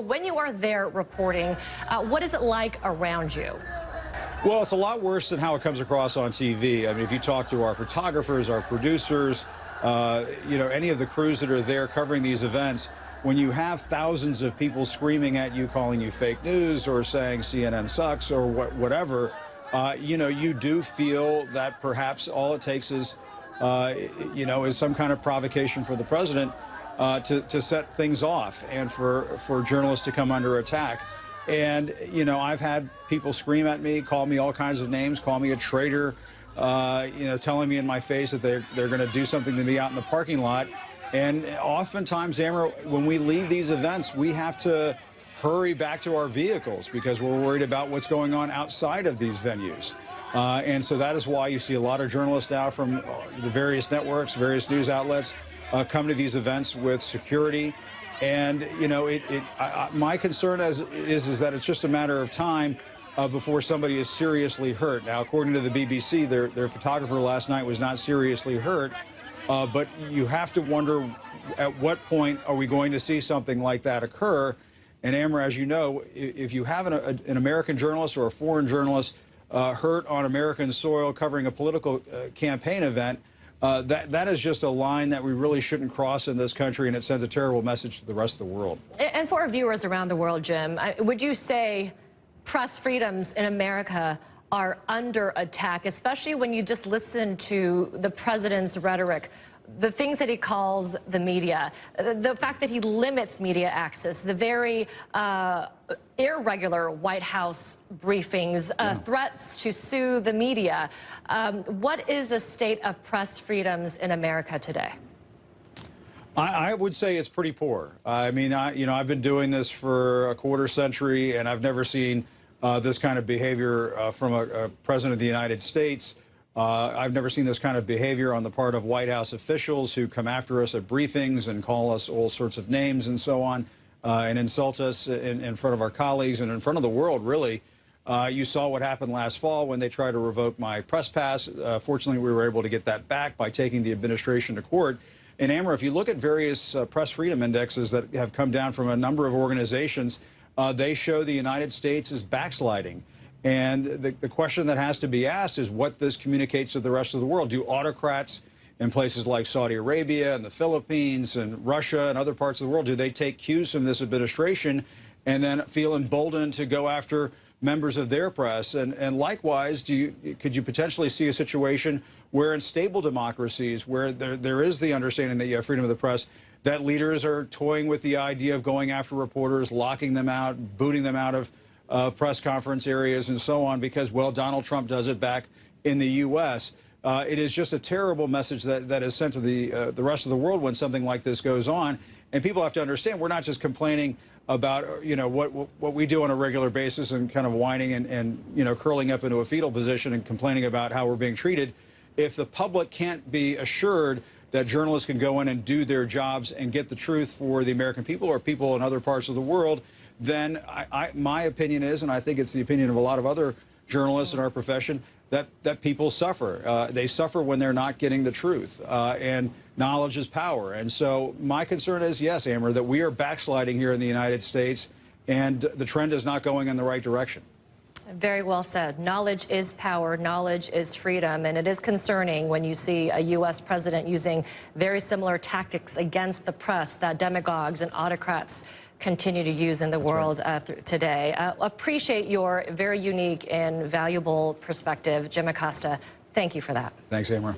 When you are there reporting, what is it like around you? Well, it's a lot worse than how it comes across on TV. I mean, if you talk to our photographers, our producers, any of the crews that are there covering these events, when you have thousands of people screaming at you, calling you fake news or saying CNN sucks or whatever, you do feel that perhaps all it takes is some kind of provocation for the president to set things off and for journalists to come under attack. And, I've had people scream at me, call me all kinds of names, call me a traitor, telling me in my face that they're going to do something to me out in the parking lot. And oftentimes, Amber, when we leave these events, we have to hurry back to our vehicles because we're worried about what's going on outside of these venues. And so that is why you see a lot of journalists now from the various networks, various news outlets, come to these events with security. And, my concern is that it's just a matter of time before somebody is seriously hurt. Now, according to the BBC, their photographer last night was not seriously hurt. But you have to wonder at what point are we going to see something like that occur. And Amber, as you know, if you have an American journalist or a foreign journalist hurt on American soil covering a political campaign event, that is just a line that we really shouldn't cross in this country, and it sends a terrible message to the rest of the world. And for our viewers around the world, Jim, would you say press freedoms in America are under attack, especially when you just listen to the president's rhetoric, the things that he calls the media, the fact that he limits media access, the very irregular White House briefings, threats to sue the media. What is the state of press freedoms in America today? I would say it's pretty poor. I mean, I've been doing this for a quarter century, and I've never seen this kind of behavior from a president of the United States. I've never seen this kind of behavior on the part of White House officials who come after us at briefings and call us all sorts of names and so on, and insult us in front of our colleagues and in front of the world, really. You saw what happened last fall when they tried to revoke my press pass. Fortunately, we were able to get that back by taking the administration to court. And Amber, if you look at various press freedom indexes that have come down from a number of organizations, they show the United States is backsliding. And the question that has to be asked is what this communicates to the rest of the world. Do autocrats in places like Saudi Arabia and the Philippines and Russia and other parts of the world, do they take cues from this administration and then feel emboldened to go after members of their press? And likewise, could you potentially see a situation where in stable democracies, where there is the understanding that you have freedom of the press, that leaders are toying with the idea of going after reporters, locking them out, booting them out of press conference areas and so on because, well, Donald Trump does it back in the U.S. It is just a terrible message that is sent to the rest of the world when something like this goes on. And people have to understand we're not just complaining about, what we do on a regular basis and kind of whining and curling up into a fetal position and complaining about how we're being treated. If the public can't be assured that journalists can go in and do their jobs and get the truth for the American people or people in other parts of the world, then my opinion is, and I think it's the opinion of a lot of other journalists in our profession, that people suffer. They suffer when they're not getting the truth, and knowledge is power. And so my concern is, yes, Amber, that we are backsliding here in the United States, and the trend is not going in the right direction. Very well said. Knowledge is power. Knowledge is freedom. And it is concerning when you see a U.S. president using very similar tactics against the press that demagogues and autocrats continue to use in the world today. Appreciate your very unique and valuable perspective, Jim Acosta. Thank you for that. Thanks, Amber.